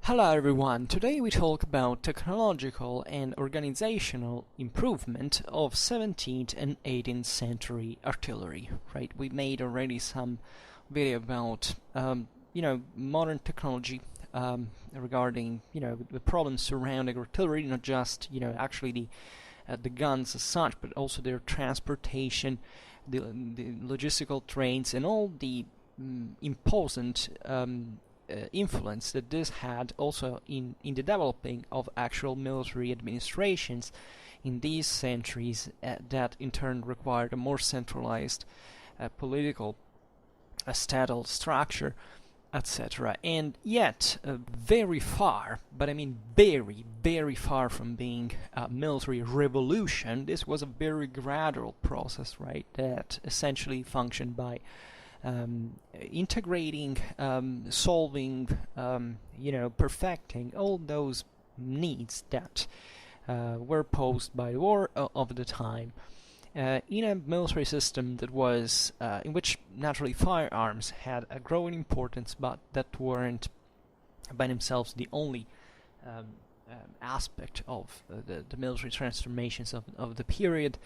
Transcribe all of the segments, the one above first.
Hello everyone, today we talk about technological and organizational improvement of 17th and 18th century artillery, right? We made already some video about, modern technology regarding, the problems surrounding artillery, not just, actually the guns as such, but also their transportation, the logistical trains, and all the important influence that this had also in the developing of actual military administrations in these centuries that in turn required a more centralized political statal structure, etc. And yet, very far, but I mean very, very far from being a military revolution, this was a very gradual process, right, that essentially functioned by integrating, solving, perfecting all those needs that were posed by the war of the time in a military system that was in which naturally firearms had a growing importance, but that weren't by themselves the only aspect of the military transformations of the period.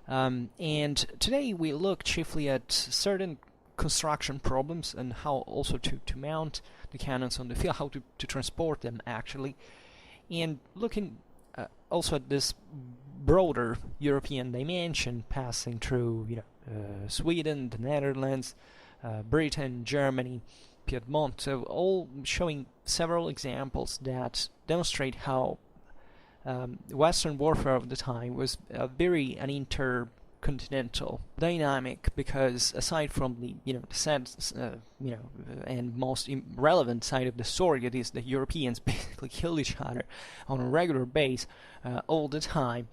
And today we look chiefly at certain construction problems and how also to mount the cannons on the field, how to transport them actually, and looking also at this broader European dimension, passing through Sweden, the Netherlands, Britain, Germany, Piedmont, so all showing several examples that demonstrate how Western warfare of the time was very an intercontinental dynamic, because aside from the sad and most relevant side of the story, that is the Europeans basically killed each other on a regular basis all the time,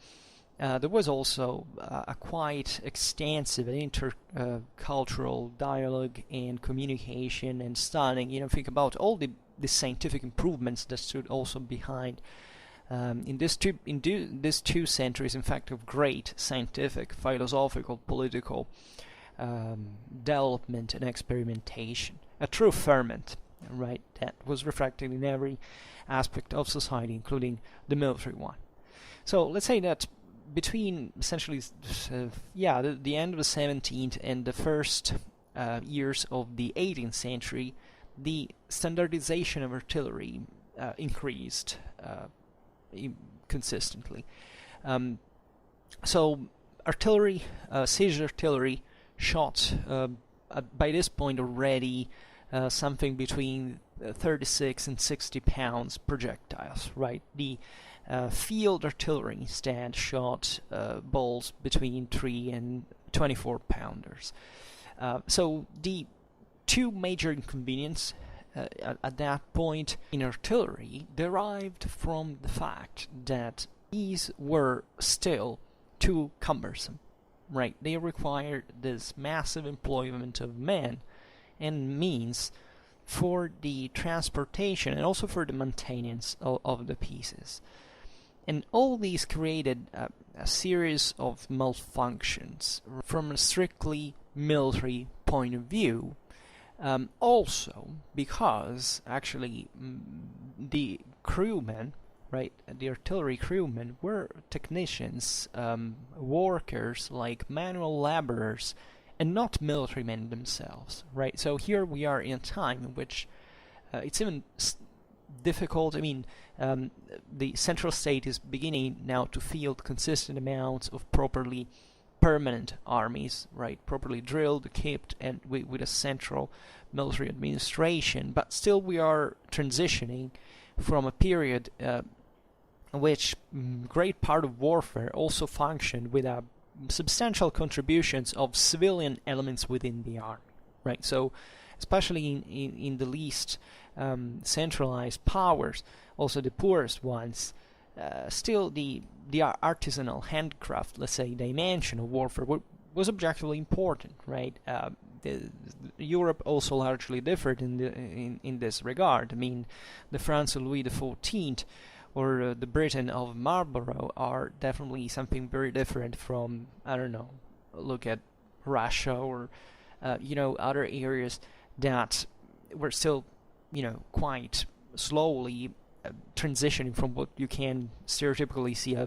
there was also a quite extensive intercultural dialogue and communication and studying. Think about all the scientific improvements that stood also behind in these two centuries, in fact, of great scientific, philosophical, political development and experimentation. A true ferment, right, that was reflected in every aspect of society, including the military one. So let's say that between essentially the end of the 17th and the first years of the 18th century, the standardization of artillery increased consistently. So artillery, siege artillery, shot by this point already something between 36 and 60 pounds projectiles, right? The field artillery instead shot balls between 3 and 24 pounders. So the two major inconveniences at that point in artillery derived from the fact that these were still too cumbersome, right? They required this massive employment of men and means for the transportation and also for the maintenance of the pieces. And all these created a series of malfunctions from a strictly military point of view. Also because actually the crewmen, right, the artillery crewmen were technicians, workers like manual laborers, and not military men themselves, right? So here we are in a time in which it's even difficult. I mean, the central state is beginning now to field consistent amounts of properly permanent armies, right, properly drilled, equipped, and with a central military administration. But still we are transitioning from a period in which great part of warfare also functioned with substantial contributions of civilian elements within the army, right? So especially in the least centralized powers, also the poorest ones, still the artisanal handcraft, let's say, dimension of warfare was objectively important, right? Europe also largely differed in this regard. I mean, the France of Louis XIV or the Britain of Marlborough are definitely something very different from, I don't know, look at Russia or other areas that were still quite slowly transitioning from what you can stereotypically see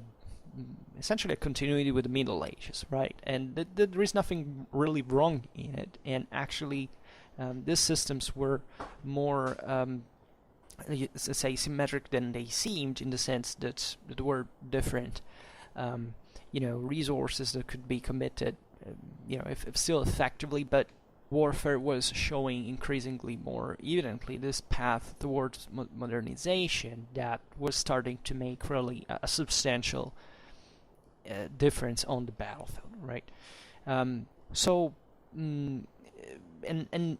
essentially a continuity with the Middle Ages, right? And there is nothing really wrong in it. And actually, these systems were more, let's say, symmetric than they seemed, in the sense that there were different, resources that could be committed, if still effectively, but warfare was showing increasingly more evidently this path towards modernization that was starting to make really a substantial difference on the battlefield, right? And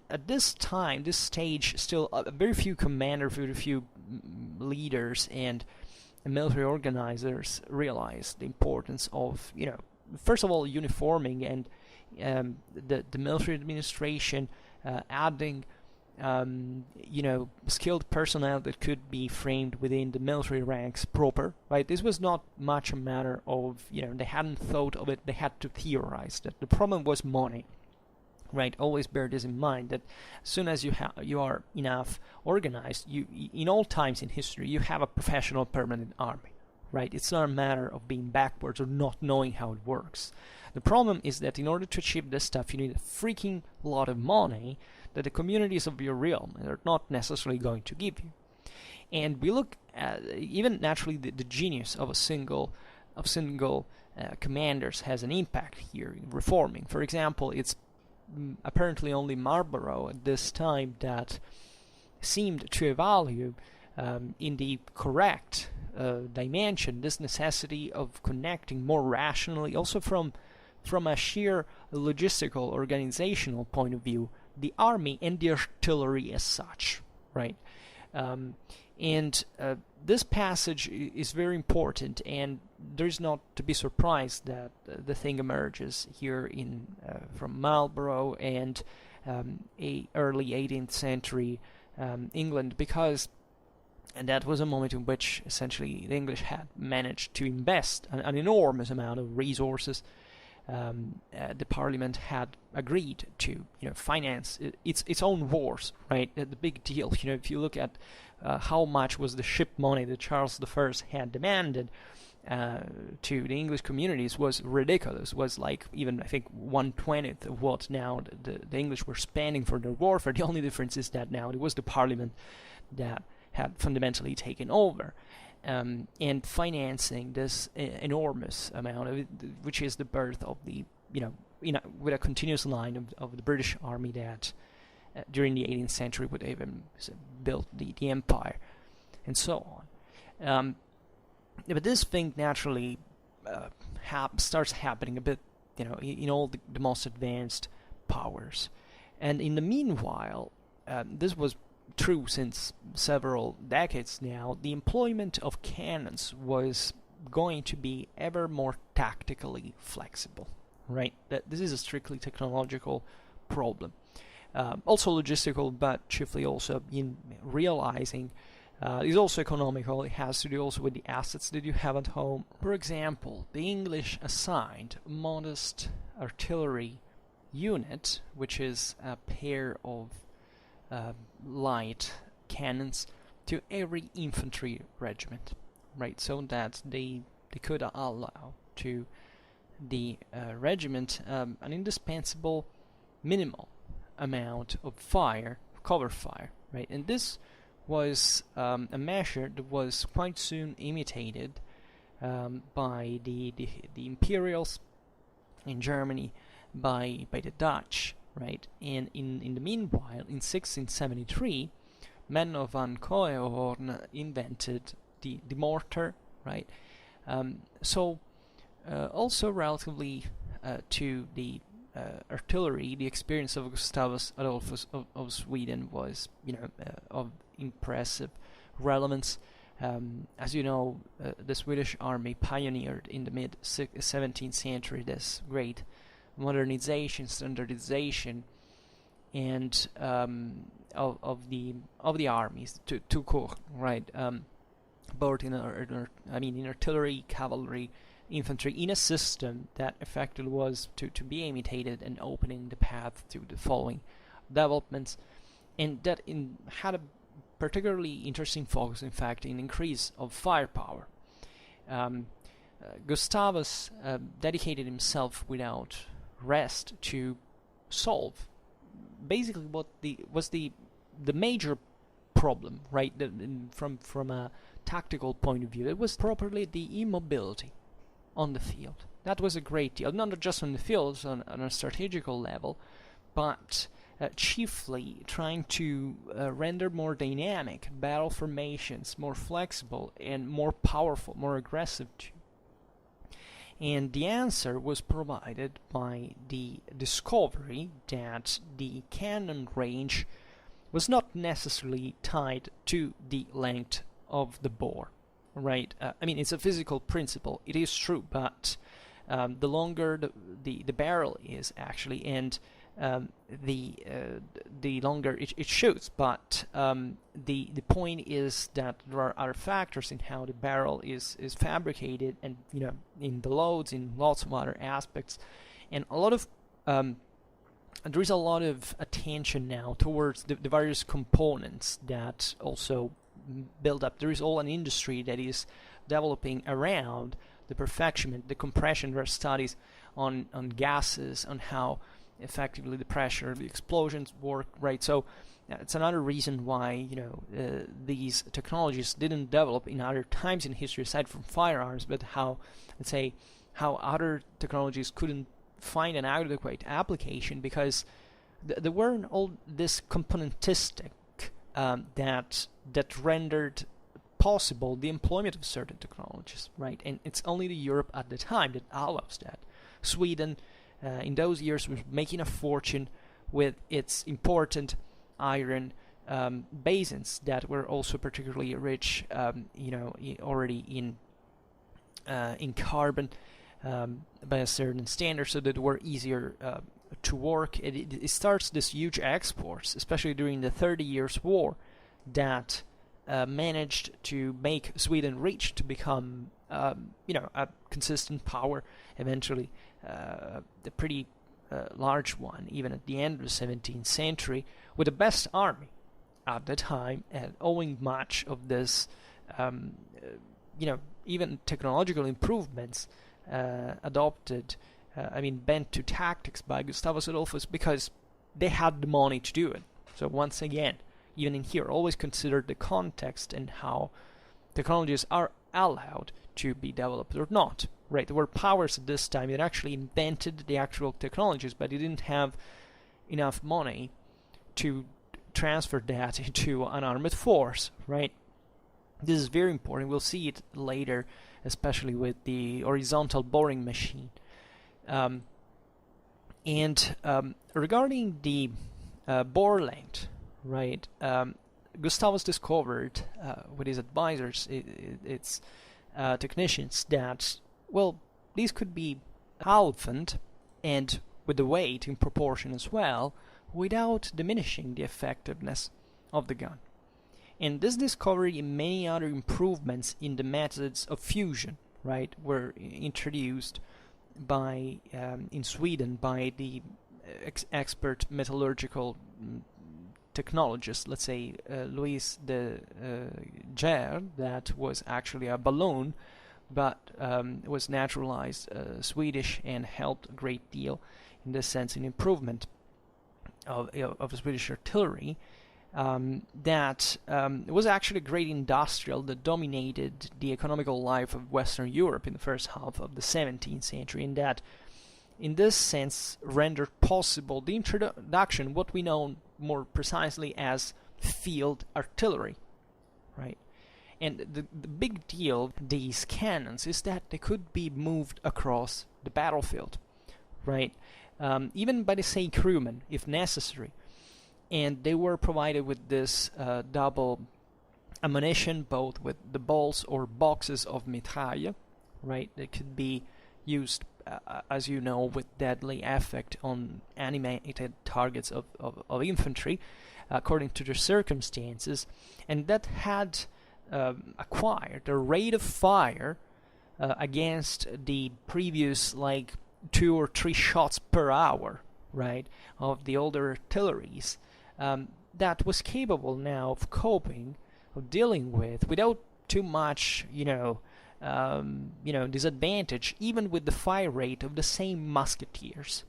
at this time, this stage, still very few commanders, very few leaders and military organizers realized the importance of, first of all, uniforming and the military administration, adding skilled personnel that could be framed within the military ranks proper, right? This was not much a matter of, they hadn't thought of it, they had to theorize that. The problem was money, right? Always bear this in mind, that as soon as you are enough organized, you in all times in history, you have a professional permanent army, right? It's not a matter of being backwards or not knowing how it works. The problem is that in order to achieve this stuff, you need a freaking lot of money that the communities of your realm are not necessarily going to give you. And we look at even naturally the genius of single commanders has an impact here in reforming. For example, it's apparently only Marlborough at this time that seemed to evaluate in the correct dimension this necessity of connecting more rationally, also from a sheer logistical organizational point of view, the army and the artillery as such, right? This passage is very important, and there's not to be surprised that the thing emerges here from Marlborough and early 18th century England, because that was a moment in which essentially the English had managed to invest an enormous amount of resources. The Parliament had agreed to, finance its own wars, right? The big deal, if you look at how much was the ship money that Charles I had demanded to the English communities, was ridiculous. Was like even, I think, 1/20th of what now the English were spending for their warfare. The only difference is that now it was the Parliament that had fundamentally taken over. And financing this enormous amount of it, which is the birth of the, with a continuous line of the British Army that during the 18th century would even build the empire, and so on. But this thing naturally starts happening a bit, in all the most advanced powers. And in the meanwhile, this was true since several decades now, the employment of cannons was going to be ever more tactically flexible, right? This is a strictly technological problem. Also logistical, but chiefly also in realizing it's also economical. It has to do also with the assets that you have at home. For example, the English assigned a modest artillery unit, which is a pair of light cannons, to every infantry regiment, right? So that they could allow to the regiment an indispensable minimal amount of cover fire, right? And this was a measure that was quite soon imitated by the Imperials in Germany, by the Dutch, right? And in the meanwhile, in 1673, Menno van Coehoorn invented the mortar, right? Also relatively to the artillery, the experience of Gustavus Adolphus of Sweden was, of impressive relevance. As you know, the Swedish army pioneered in the mid-17th century this great modernization, standardization, and of the armies to court, right? Both in artillery, cavalry, infantry, in a system that effectively was to be imitated and opening the path to the following developments, and that had a particularly interesting focus, in fact, in increase of firepower. Gustavus dedicated himself without rest to solve basically what was the major problem, right? From a tactical point of view, it was properly the immobility on the field. That was a great deal, not just on the field, on a strategical level, but chiefly trying to render more dynamic battle formations, more flexible and more powerful, more aggressive too. And the answer was provided by the discovery that the cannon range was not necessarily tied to the length of the bore, right? I mean, it's a physical principle. It is true, but the longer the barrel is actually, and the longer it shoots. But the point is that there are other factors in how the barrel is fabricated, and in the loads, in lots of other aspects, and a lot of there is a lot of attention now towards the various components that also build up. There is all an industry that is developing around the perfectionment, the compression. There are studies on gases, on how effectively the pressure, the explosions work, right? So it's another reason why these technologies didn't develop in other times in history aside from firearms, but how, let's say, how other technologies couldn't find an adequate application because there weren't all this componentistic that rendered possible the employment of certain technologies, right? And it's only Europe at the time that allows that. Sweden, in those years, was making a fortune with its important iron basins that were also particularly rich, already in carbon by a certain standard, so that were easier to work. It starts this huge exports, especially during the 30 Years' War, that managed to make Sweden rich to become, a consistent power, eventually a pretty large one, even at the end of the 17th century, with the best army at the time, and owing much of this, even technological improvements adopted, bent to tactics by Gustavus Adolphus, because they had the money to do it. So once again, even in here, always consider the context and how technologies are allowed to be developed or not, right? There were powers at this time that actually invented the actual technologies, but they didn't have enough money to transfer that into an armed force, right? This is very important. We'll see it later, especially with the horizontal boring machine. Regarding the bore length, right? Gustavus discovered with his advisors, its technicians, that, well, these could be halved and with the weight in proportion as well, without diminishing the effectiveness of the gun. And this discovery and many other improvements in the methods of fusion, right, were introduced by in Sweden by the expert metallurgical technologist, let's say Louis de Geer, that was actually a balloon, but was naturalized Swedish and helped a great deal in this sense in improvement of Swedish artillery. That was actually a great industrial that dominated the economical life of Western Europe in the first half of the 17th century, and that in this sense rendered possible the introduction what we know more precisely as field artillery, right? And the big deal of these cannons is that they could be moved across the battlefield, right? Even by the same crewmen, if necessary. And they were provided with this double ammunition, both with the balls or boxes of mitraille, right? They could be used, as you know, with deadly effect on animated targets of infantry, according to the circumstances, and that had acquired a rate of fire against the previous, like, 2 or 3 shots per hour, right, of the older artilleries. that was capable now of coping, of dealing with, without too much, disadvantage, even with the fire rate of the same musketeers.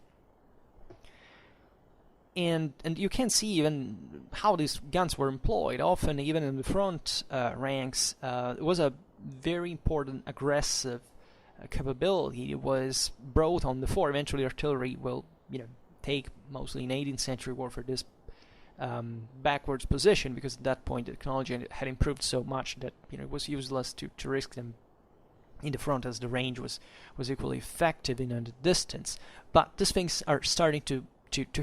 And you can see even how these guns were employed. Often, even in the front ranks, it was a very important aggressive capability. It was brought on the fore. Eventually, artillery will, take mostly in 18th century warfare this backwards position, because at that point the technology had improved so much that it was useless to risk them in the front, as the range was equally effective in the distance. But these things are starting to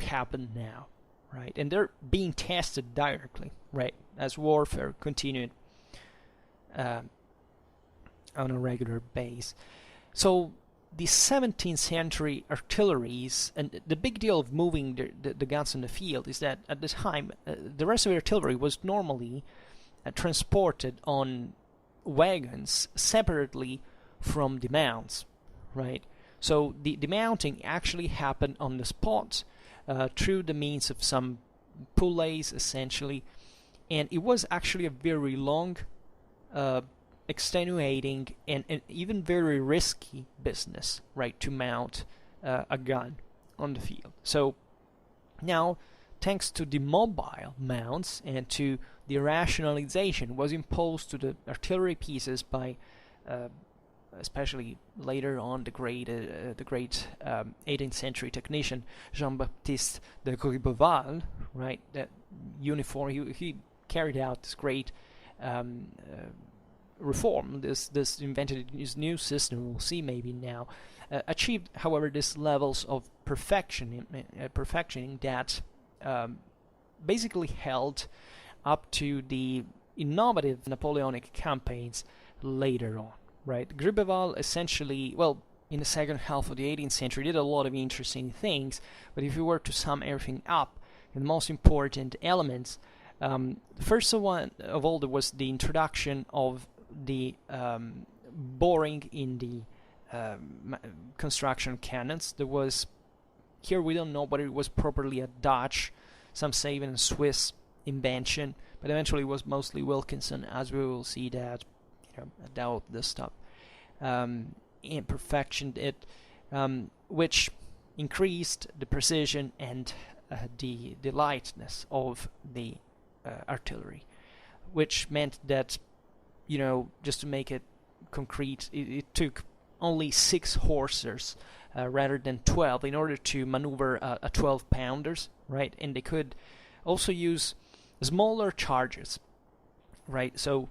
happen now, right? And they're being tested directly, right, as warfare continued on a regular base. So the 17th century artilleries, and the big deal of moving the guns in the field is that at the time the rest of the artillery was normally transported on wagons separately from the mounts, right? So the mounting actually happened on the spot through the means of some pulleys, essentially, and it was actually a very long, extenuating, and even very risky business, right, to mount a gun on the field. So now, thanks to the mobile mounts and to the rationalization was imposed to the artillery pieces by especially later on the great 18th century technician Jean-Baptiste de Gribeval, right? That uniform, he carried out this great reform. This invented his new system. We'll see maybe now. Achieved, however, these levels of perfectioning that basically held up to the innovative Napoleonic campaigns later on. Right, Gribeval essentially, well, in the second half of the 18th century, did a lot of interesting things. But if you were to sum everything up, the most important elements, the first one of all, there was the introduction of the boring in the construction cannons. There was, here we don't know whether it was properly a Dutch, some say even a Swiss invention, but eventually it was mostly Wilkinson, as we will see that. I doubt this stuff. And perfectioned it, which increased the precision and the lightness of the artillery, which meant that, just to make it concrete, it took only 6 horsers rather than 12 in order to maneuver a 12-pounders, right? And they could also use smaller charges, right? So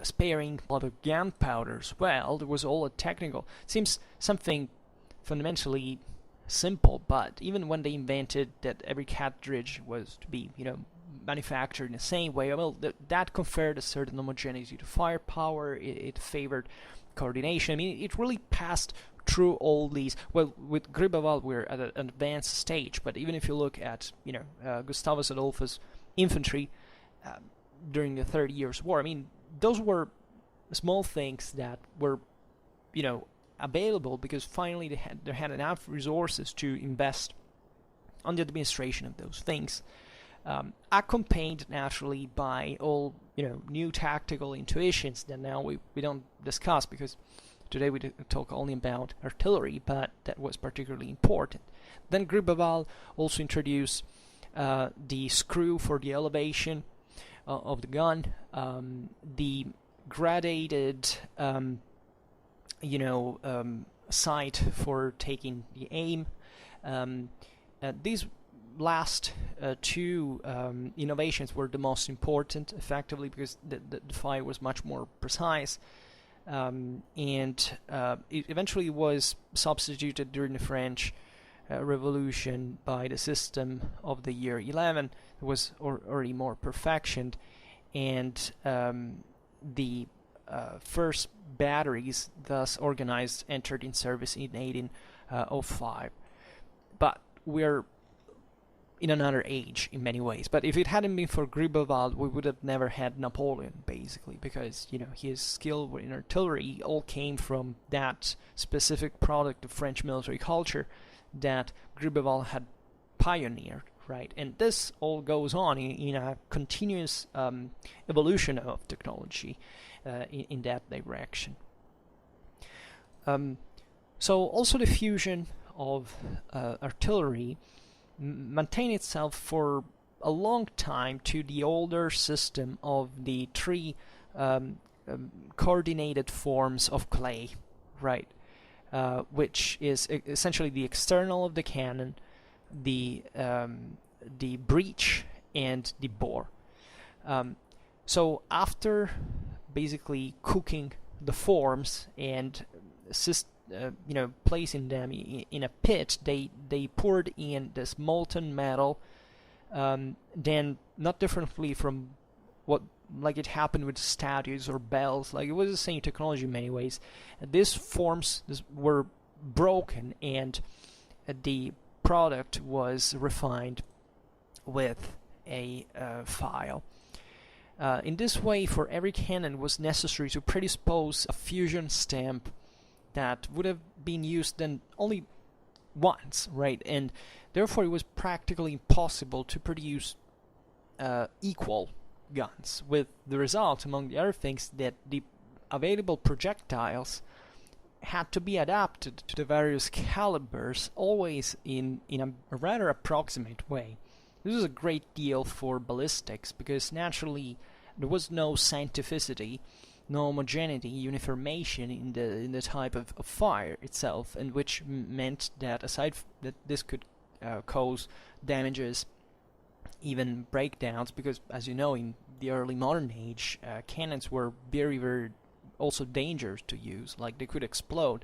sparing a lot of gunpowder as well. There was all a technical. It seems something fundamentally simple, but even when they invented that every cartridge was to be, manufactured in the same way, well, that conferred a certain homogeneity to firepower. It favored coordination. I mean, it really passed through all these. Well, with Gribeval, we're at an advanced stage, but even if you look at, Gustavus Adolphus infantry during the 30 Years' War, I mean, those were small things that were, available because finally they had enough resources to invest on the administration of those things, accompanied naturally by all new tactical intuitions that now we don't discuss, because today we talk only about artillery, but that was particularly important. Then Gribeval also introduced the screw for the elevation of the gun, the gradated sight for taking the aim. These last two innovations were the most important, effectively, because the fire was much more precise, and it eventually was substituted during the French Revolution by the system of the year 11. It was already more perfectioned, and the first batteries, thus organized, entered in service in 1805. But we're in another age in many ways. But if it hadn't been for Gribeval, we would have never had Napoleon, basically, because his skill in artillery all came from that specific product of French military culture that Gribeval had pioneered, right? And this all goes on in a continuous evolution of technology in that direction. So also the fusion of artillery maintained itself for a long time to the older system of the three coordinated forms of clay, right? Which is essentially the external of the cannon, the breech, and the bore. So after basically cooking the forms and placing them in a pit, they poured in this molten metal. Then, not differently from what like it happened with statues or bells, like it was the same technology in many ways. These forms were broken, and the product was refined with a file. In this way, for every cannon was necessary to predispose a fusion stamp that would have been used then only once, right? And therefore it was practically impossible to produce equal guns, with the result, among the other things, that the available projectiles had to be adapted to the various calibers, always in a rather approximate way. This is a great deal for ballistics, because naturally there was no scientificity, no homogeneity, uniformation in the type of fire itself, and which meant that that this could cause damages, even breakdowns, because as you know, in the early modern age, cannons were very, very also dangerous to use, like they could explode.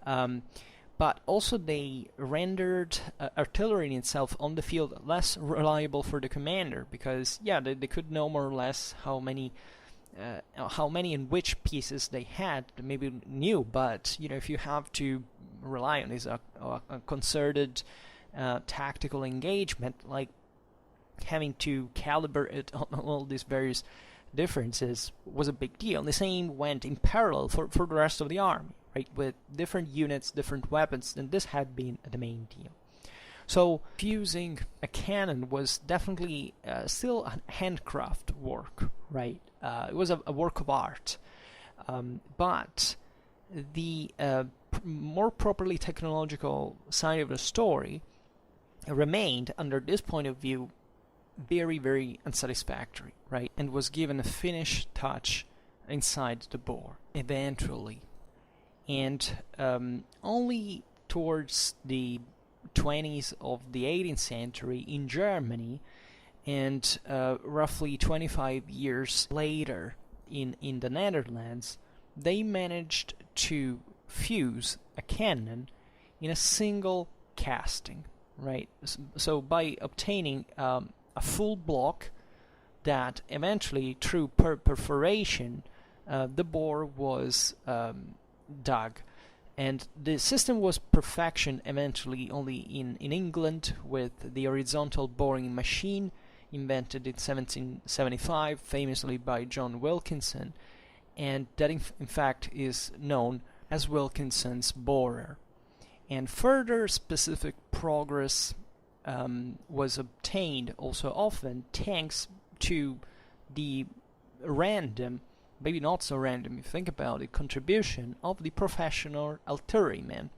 But also they rendered artillery in itself on the field less reliable for the commander, because they could know more or less how many and which pieces they had, they maybe knew, but if you have to rely on this a concerted tactical engagement, like having to calibrate it on all these various differences, was a big deal. And the same went in parallel for the rest of the army, right, with different units, different weapons, and this had been the main deal. So fusing a cannon was definitely still a handcraft work, right? It was a work of art, but the more properly technological side of the story remained, under this point of view, very, very unsatisfactory, right? And was given a finish touch inside the bore eventually. And only towards the 20s of the 18th century in Germany, and roughly 25 years later in the Netherlands, they managed to fuse a cannon in a single casting, right? So by obtaining a full block that eventually, through perforation, the bore was dug. And the system was perfection eventually only in England, with the horizontal boring machine invented in 1775, famously by John Wilkinson, and that in fact is known as Wilkinson's borer. And further specific progress was obtained also often thanks to the random, maybe not so random if you think about it, contribution of the professional artillerymen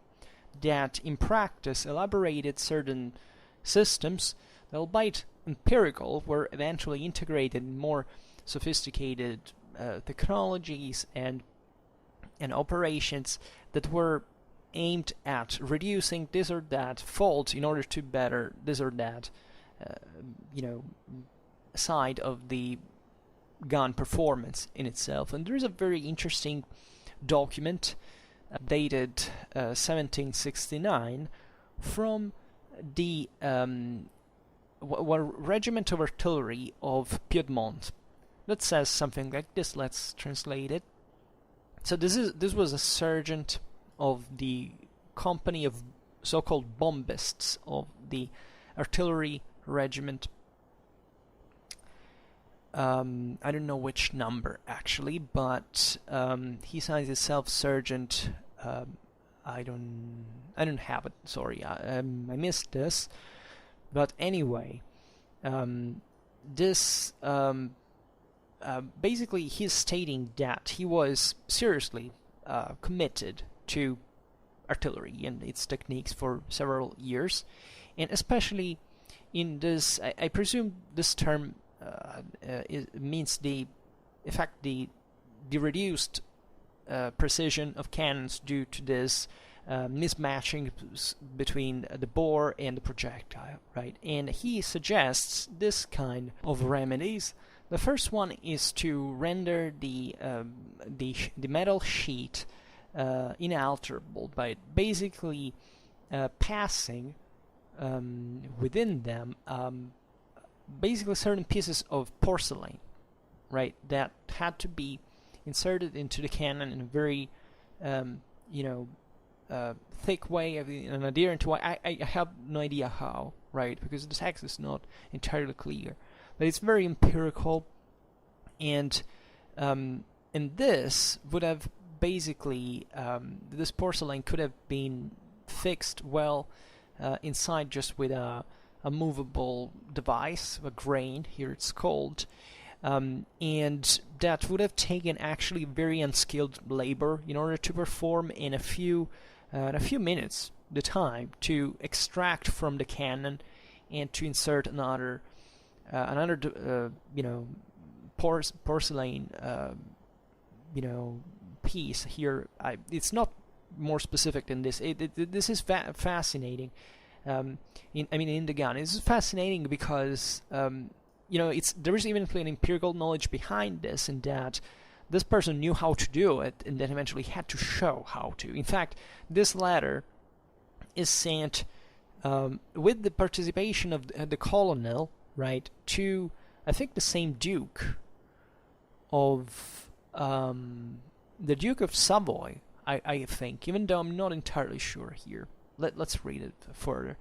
that in practice elaborated certain systems that, albeit empirical, were eventually integrated in more sophisticated technologies and operations that were aimed at reducing this or that fault in order to better this or that side of the gun performance in itself. And there is a very interesting document dated 1769 from the regiment of artillery of Piedmont that says something like this. Let's translate it. So this was a sergeant of the company of so-called bombists of the artillery regiment. I don't know which number actually, but he signs himself sergeant. I don't have it. Sorry, I missed this. But anyway, this basically he's stating that he was seriously committed to artillery and its techniques for several years, and especially in this, I presume this term means the reduced precision of cannons due to this mismatching between the bore and the projectile, right? And he suggests this kind of remedies. The first one is to render the metal sheet inalterable by basically passing within them basically certain pieces of porcelain, right, that had to be inserted into the cannon in a very thick way, an adherent way. I have no idea how, right, because the text is not entirely clear, but it's very empirical, and this would have basically this porcelain could have been fixed well inside just with a movable device, a grain, here it's called, and that would have taken actually very unskilled labor in order to perform in a few minutes the time to extract from the cannon and to insert another porcelain piece here. It's not more specific than this. This is fascinating. In the gun, it's fascinating because there is even an empirical knowledge behind this, and that this person knew how to do it, and then eventually had to show how to. In fact, this letter is sent with the participation of the colonel, right, to I think the same Duke of the Duke of Savoy, I think, even though I'm not entirely sure here. Let's read it further.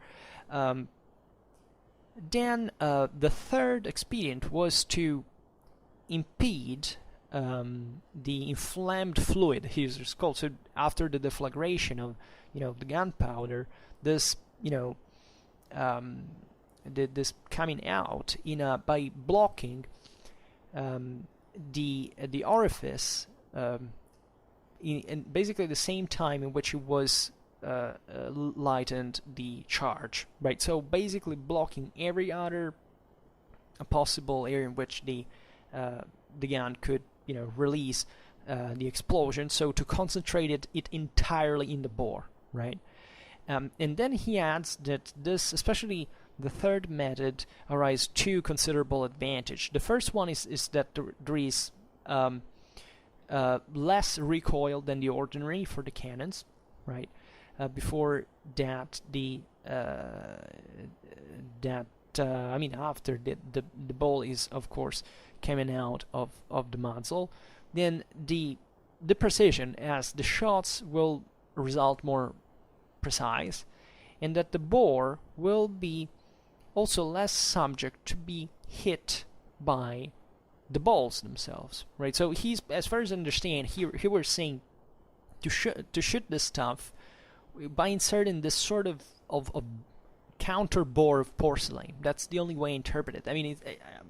Then the third expedient was to impede the inflamed fluid, here's it's called. So after the deflagration of the gunpowder, this this coming out by blocking the orifice in basically the same time in which it was lightened the charge, right? So basically blocking every other possible area in which the gun could release the explosion, so to concentrate it entirely in the bore, right? And then he adds that this, especially the third method, arises two considerable advantage. The first one is that there is less recoil than the ordinary for the cannons, right? Before that, after the ball is of course coming out of the muzzle, then the precision, as the shots will result more precise, and that the bore will be also less subject to be hit by the balls themselves, right? So he's, as far as I understand, he was saying to shoot this stuff by inserting this sort of counter bore of porcelain. That's the only way I interpret it. I mean,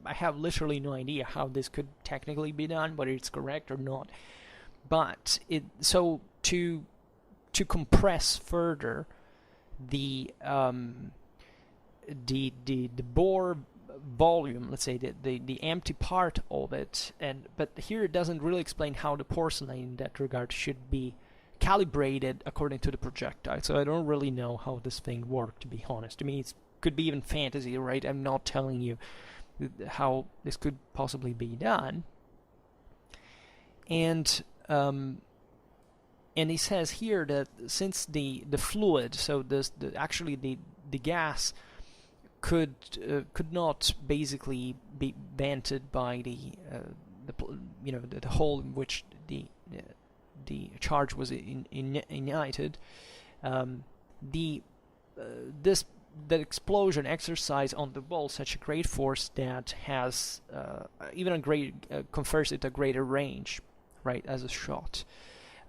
I have literally no idea how this could technically be done, whether it's correct or not. But to compress further the bore volume, let's say the empty part of it, but here it doesn't really explain how the porcelain in that regard should be calibrated according to the projectile. So I don't really know how this thing worked, to be honest. I mean, it could be even fantasy, right? I'm not telling you how this could possibly be done. And he says here that since the fluid, so actually the gas could not basically be vented by the hole in which the charge was ignited, the explosion exercised on the ball such a great force that has confers it a greater range, right, as a shot,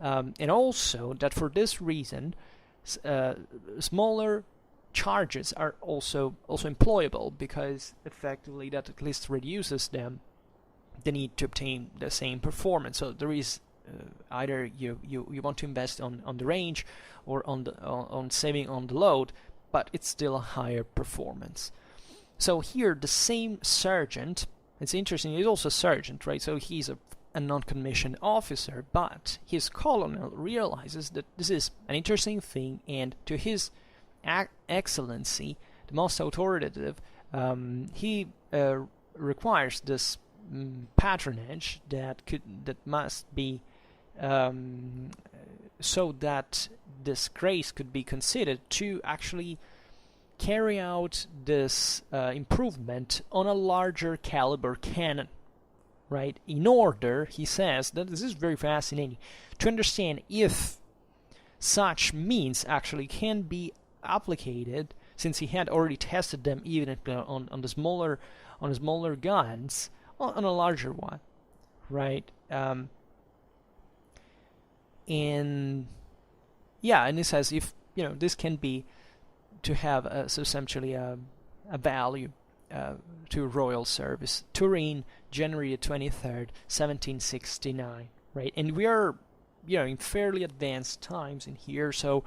and also that for this reason smaller charges are also employable, because effectively that at least reduces the need to obtain the same performance. So there is either you want to invest on the range or on saving on the load, but it's still a higher performance. So here the same sergeant, it's interesting, he's also a sergeant, right? So he's a non-commissioned officer, but his colonel realizes that this is an interesting thing, and to his excellency, the most authoritative, he requires this patronage that must be so that this grace could be considered to actually carry out this improvement on a larger caliber cannon, right? In order, he says, that this is very fascinating, to understand if such means actually can be applicated, since he had already tested them even on the smaller guns, on a larger one, right? And yeah, and he says if this can be to have substantially a value to royal service. Turin, January 23rd, 1769, right? And we are in fairly advanced times in here, so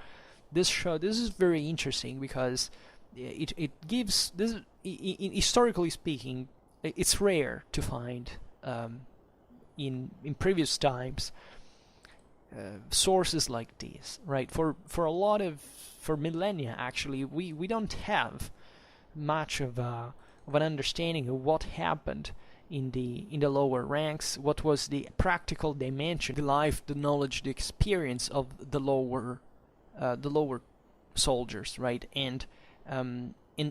this is very interesting, because it gives this, historically speaking, it's rare to find in previous times sources like these, right? For millennia, actually, we don't have much of an understanding of what happened in the lower ranks, what was the practical dimension, the life, the knowledge, the experience of the lower soldiers, right? And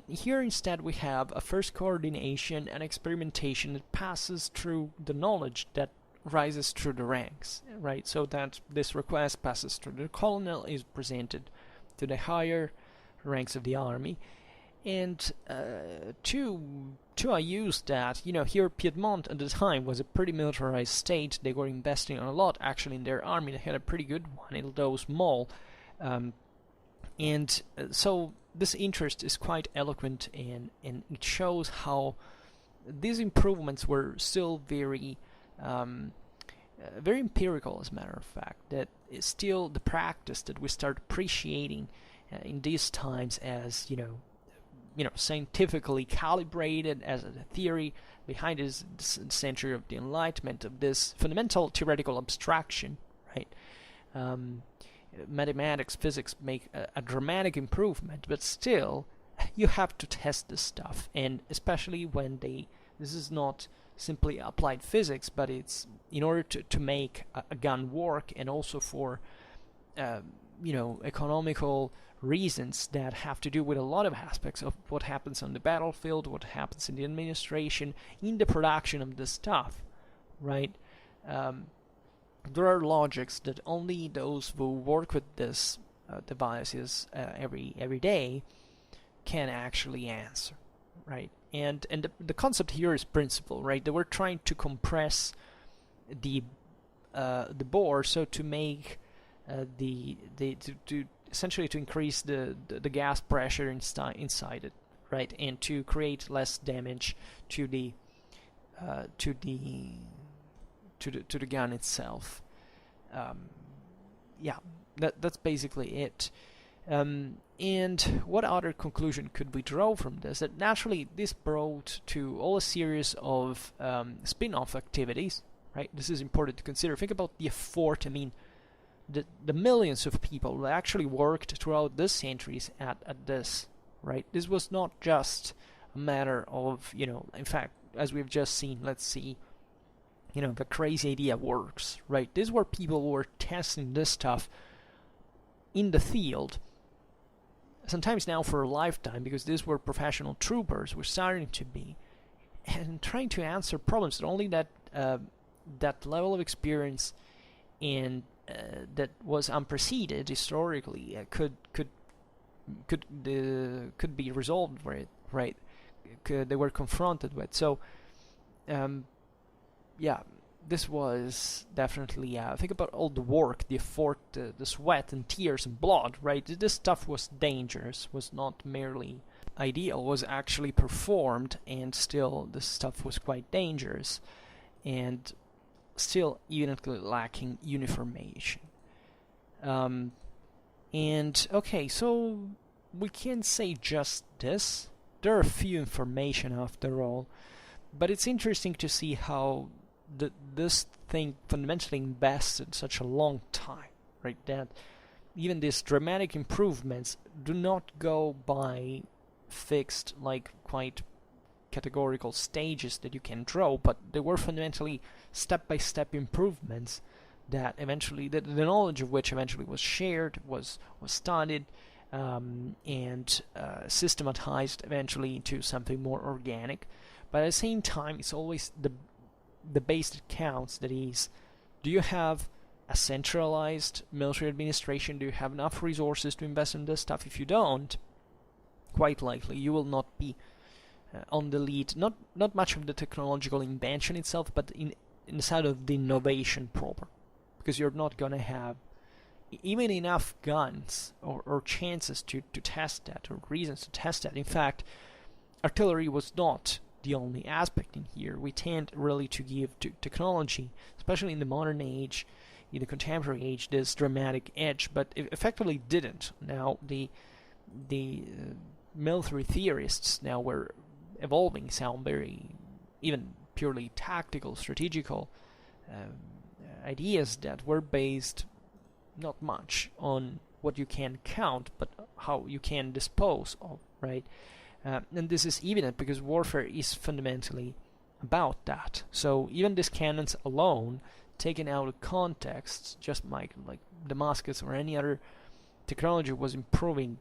here instead we have a first coordination and experimentation that passes through the knowledge that rises through the ranks, right? So that this request passes through the colonel, is presented to the higher ranks of the army, and to use that, here Piedmont at the time was a pretty militarized state. They were investing a lot actually in their army. They had a pretty good one, although small, and so this interest is quite eloquent, and it shows how these improvements were still very empirical, as a matter of fact, that is still the practice that we start appreciating in these times as scientifically calibrated, as a theory behind this century of the Enlightenment, of this fundamental theoretical abstraction, right? Mathematics, physics make a dramatic improvement, but still you have to test this stuff, and especially when this is not simply applied physics, but it's in order to make a gun work, and also for economical reasons that have to do with a lot of aspects of what happens on the battlefield, what happens in the administration, in the production of the stuff, right? There are logics that only those who work with this devices every day can actually answer, right? And the concept here is principle, right? They were trying to compress the bore, so to make to essentially to increase the gas pressure inside it, right? And to create less damage to the gun itself. Yeah, that's basically it. And what other conclusion could we draw from this? That naturally this brought to all a series of spin-off activities, right? This is important to consider. Think about the effort. I mean, the millions of people that actually worked throughout the centuries at this, right? This was not just a matter of, in fact, as we've just seen, let's see, the crazy idea works, right? These were people who were testing this stuff in the field, sometimes now for a lifetime, because these were professional troopers, were starting to be, and trying to answer problems that only that level of experience and that was unprecedented historically could be resolved with, right? They were confronted with. So yeah, this was definitely, think about all the work, the effort, the sweat and tears and blood, right? This stuff was dangerous, was not merely ideal, was actually performed, and still this stuff was quite dangerous, and still evidently lacking uniformation. And okay, so we can't say just this. There are few information after all, but it's interesting to see how this thing fundamentally invested such a long time, right? That even these dramatic improvements do not go by fixed, like quite categorical stages that you can draw, but they were fundamentally step-by-step improvements that eventually, the knowledge of which eventually was shared, was studied, and systematized eventually into something more organic. But at the same time, it's always the base that counts. That is, do you have a centralized military administration? Do you have enough resources to invest in this stuff? If you don't, quite likely you will not be on the lead. Not much of the technological invention itself, but in the side of the innovation proper, because you're not gonna have even enough guns or chances to test that, or reasons to test that. In fact, artillery was not the only aspect in here. We tend really to give to technology, especially in the modern age, in the contemporary age, this dramatic edge, but it effectively didn't. Now the military theorists now were evolving some very even purely tactical, strategical ideas that were based not much on what you can count, but how you can dispose of, right? And this is evident because warfare is fundamentally about that. So even these cannons alone, taken out of context, just like Damascus or any other technology was improving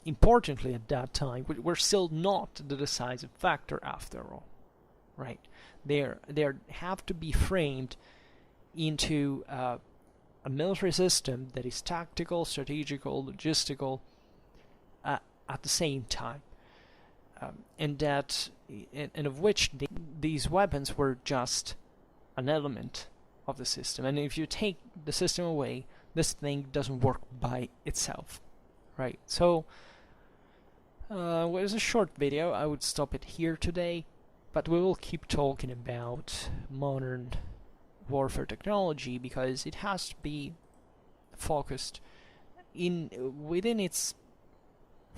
importantly at that time, we're still not the decisive factor after all, right? They have to be framed into a military system that is tactical, strategical, logistical at the same time, and of which these weapons were just an element of the system. And if you take the system away, this thing doesn't work by itself, right? So well, it's a short video. I would stop it here today, but we will keep talking about modern warfare technology because it has to be focused within its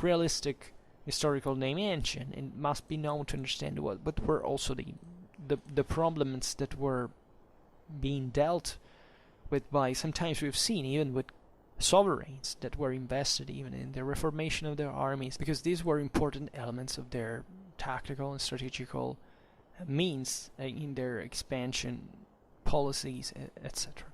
realistic historical dimension, and must be known to understand what were also the problems that were being dealt with by, sometimes we've seen even with sovereigns that were invested even in the reformation of their armies, because these were important elements of their tactical and strategical means in their expansion policies, etc.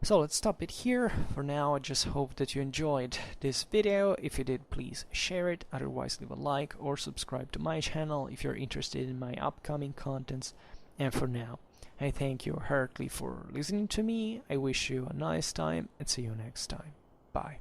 So let's stop it here for now. I just hope that you enjoyed this video. If you did, please share it. Otherwise, leave a like or subscribe to my channel if you're interested in my upcoming contents. And for now, I thank you heartily for listening to me. I wish you a nice time and see you next time. Bye.